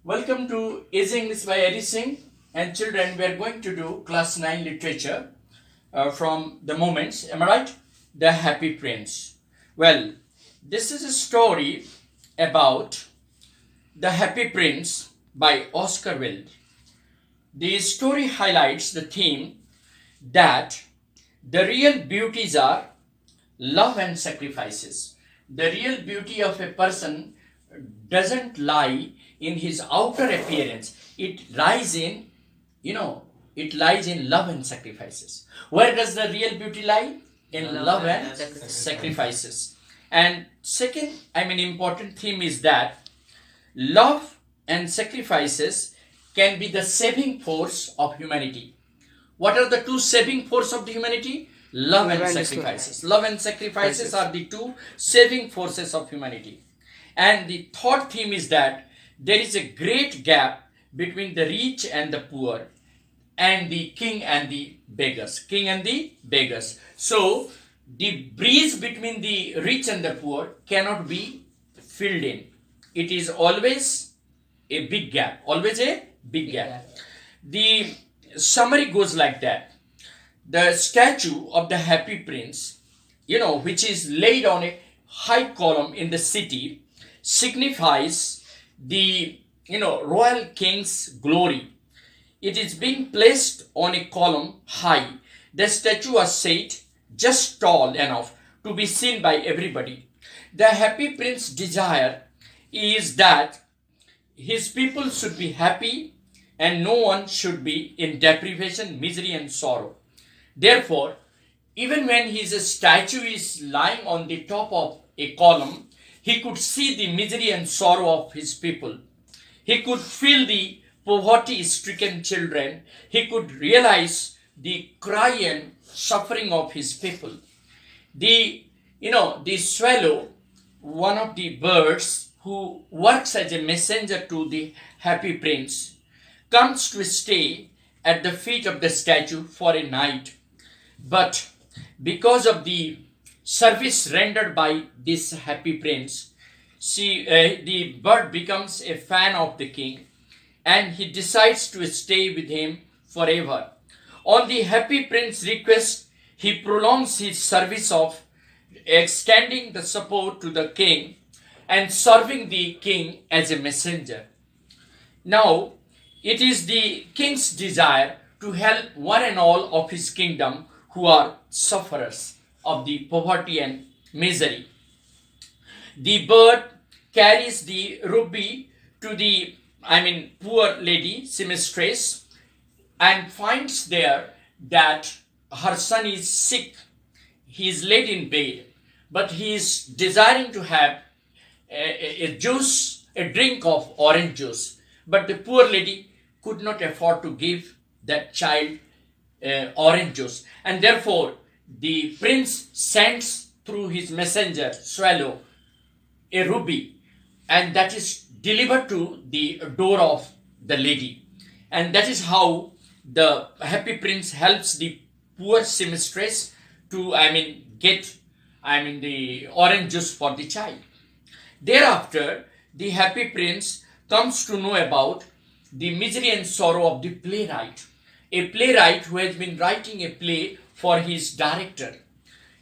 Welcome to Is English by Eddie Singh. And children, we are going to do class 9 literature from the moments. Am I right? The Happy Prince. Well, this is a story about The Happy Prince by Oscar Wilde. The story highlights the theme that the real beauties are love and sacrifices. The real beauty of a person doesn't lie in his outer appearance. It lies in love and sacrifices. Where does the real beauty lie? In love and sacrifices. And second, important theme is that love and sacrifices can be the saving force of humanity. What are the two saving force of the humanity? Love and sacrifices. Love and sacrifices are the two saving forces of humanity. And the third theme is that there is a great gap between the rich and the poor, and the king and the beggars. King and the beggars. So the breeze between the rich and the poor cannot be filled in. It is always a big gap. Always a big gap. The summary goes like that. The statue of the Happy Prince, which is laid on a high column in the city, signifies the royal king's glory. It is being placed on a column high. The statue was set just tall enough to be seen by everybody. The Happy Prince's desire is that his people should be happy and no one should be in deprivation, misery and sorrow. Therefore, even when his statue is lying on the top of a column, he could see the misery and sorrow of his people. He could feel the poverty-stricken children. He could realize the cry and suffering of his people. The swallow, one of the birds who works as a messenger to the Happy Prince, comes to stay at the feet of the statue for a night. But because of the service rendered by this Happy Prince, the bird becomes a fan of the king and he decides to stay with him forever. On the Happy Prince's request, he prolongs his service of extending the support to the king and serving the king as a messenger. Now, it is the king's desire to help one and all of his kingdom who are sufferers of the poverty and misery. The bird carries the ruby to the poor lady, seamstress, and finds there that her son is sick. He is laid in bed, but he is desiring to have a drink of orange juice. But the poor lady could not afford to give that child orange juice, and therefore the prince sends through his messenger swallow a ruby, and that is delivered to the door of the lady. And that is how the Happy Prince helps the poor seamstress to get the orange juice for the child. Thereafter, the Happy Prince comes to know about the misery and sorrow of the playwright, a playwright who has been writing a play for his director.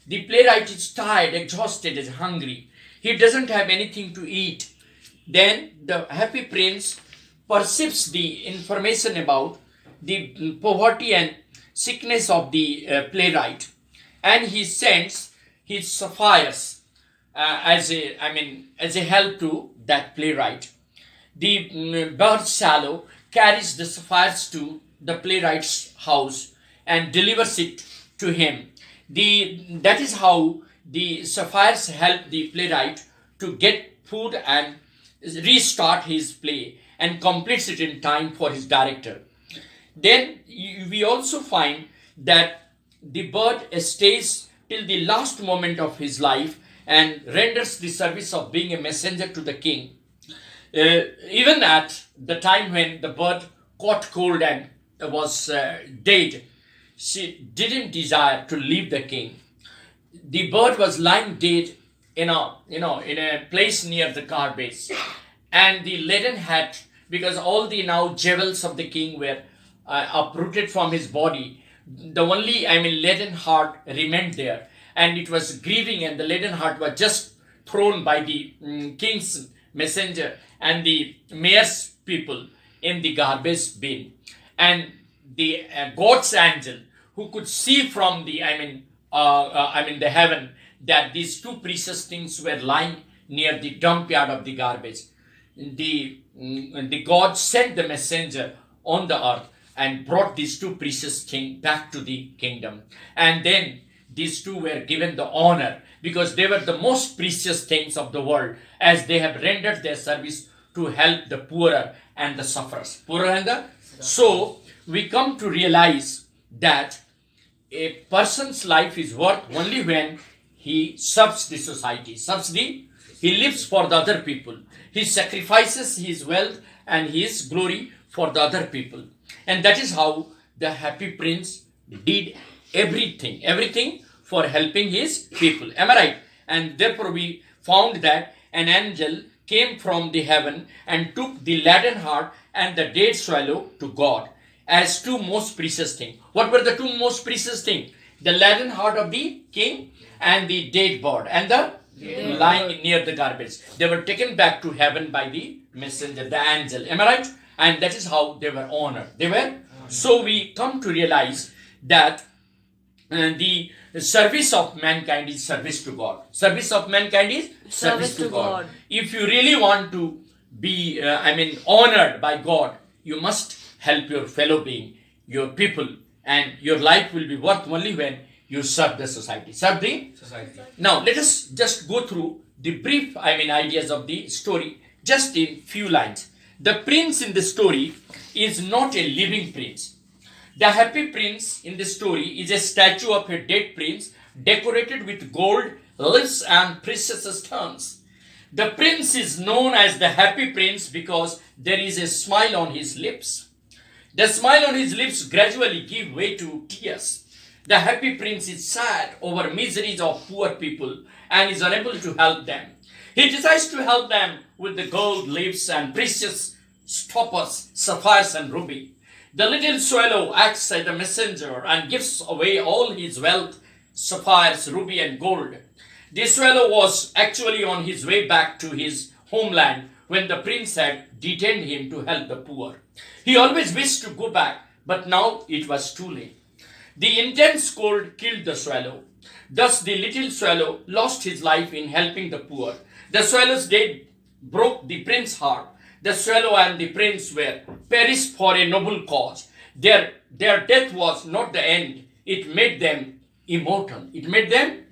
The playwright is tired, exhausted, is hungry. He doesn't have anything to eat. Then the Happy Prince perceives the information about the poverty and sickness of the playwright, and he sends his sapphires as a help to that playwright. The bird swallow carries the sapphires to the playwright's house and delivers it to him. That is how the sapphires help the playwright to get food and restart his play and completes it in time for his director. Then we also find that the bird stays till the last moment of his life and renders the service of being a messenger to the king. Even at the time when the bird caught cold and was dead, she didn't desire to leave the king. The bird was lying dead in a place near the garbage, and the leaden hat because all the now jewels of the king were uprooted from his body. The only, leaden heart remained there, and it was grieving, and the leaden heart was just thrown by the king's messenger and the mayor's people in the garbage bin. And the God's angel, who could see from the the heaven, that these two precious things were lying near the dump yard of the garbage. The God sent the messenger on the earth and brought these two precious things back to the kingdom. And then these two were given the honor, because they were the most precious things of the world, as they have rendered their service to help the poorer and the sufferers. So we come to realize that a person's life is worth only when he serves the society, he lives for the other people. He sacrifices his wealth and his glory for the other people. And that is how the happy prince did everything for helping his people. Am I right? And therefore we found that an angel came from the heaven and took the laden heart and the dead swallow to God as two most precious things. What were the two most precious things? The laden heart of the king and the dead bird and the lying near the garbage. They were taken back to heaven by the messenger, the angel. Am I right? And that is how they were honored. So we come to realize that the service of mankind is service to God. Service of mankind is service to God. If you really want to be, honored by God, you must help your fellow being, your people, and your life will be worth only when you serve the society. Serve the society. Now, let us just go through the brief, ideas of the story, just in few lines. The prince in the story is not a living prince. The happy prince in the story is a statue of a dead prince decorated with gold, leaves and precious stones. The prince is known as the happy prince because there is a smile on his lips. The smile on his lips gradually gives way to tears. The happy prince is sad over miseries of poor people and is unable to help them. He decides to help them with the gold, leaves and precious stoppers, sapphires and ruby. The little swallow acts as a messenger and gives away all his wealth, sapphires, ruby and gold. The swallow was actually on his way back to his homeland when the prince had detained him to help the poor. He always wished to go back, but now it was too late. The intense cold killed the swallow. Thus the little swallow lost his life in helping the poor. The swallow's death broke the prince's heart. The swallow and the prince were perished for a noble cause. Their death was not the end. It made them immortal.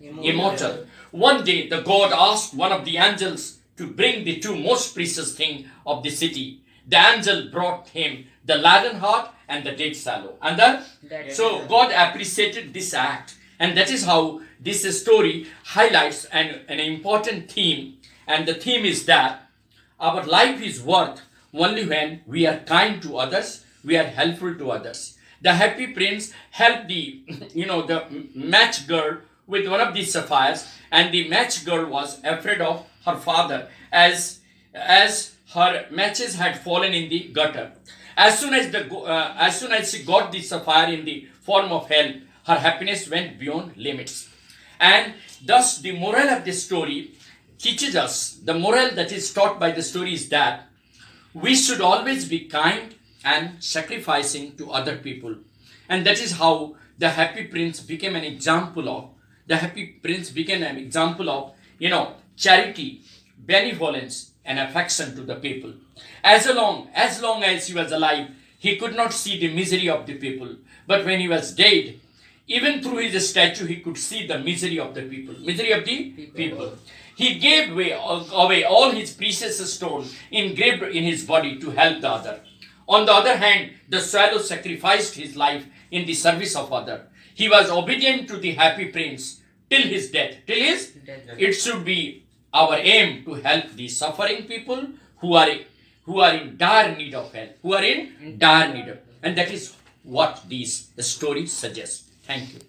Immortal. One day the God asked one of the angels to bring the two most precious things of the city. The angel brought him the laden heart and the dead swallow. So God appreciated this act. And that is how this story highlights an important theme. And the theme is that our life is worth only when we are kind to others, we are helpful to others. The happy prince helped the match girl with one of these sapphires, and the match girl was afraid of her father as her matches had fallen in the gutter. As soon as she got the sapphire in the form of help, her happiness went beyond limits. And thus the moral of this story teaches us, the moral that is taught by the story is that we should always be kind and sacrificing to other people. And that is how the happy prince became an example of, charity, benevolence and affection to the people. As long as he was alive, he could not see the misery of the people. But when he was dead, even through his statue, he could see the misery of the people. He gave away all his precious stones engraved in his body to help the other. On the other hand, the swallow sacrificed his life in the service of other. He was obedient to the happy prince till his death. It should be our aim to help the suffering people who are in dire need of help, and that is what these stories suggest. Thank you.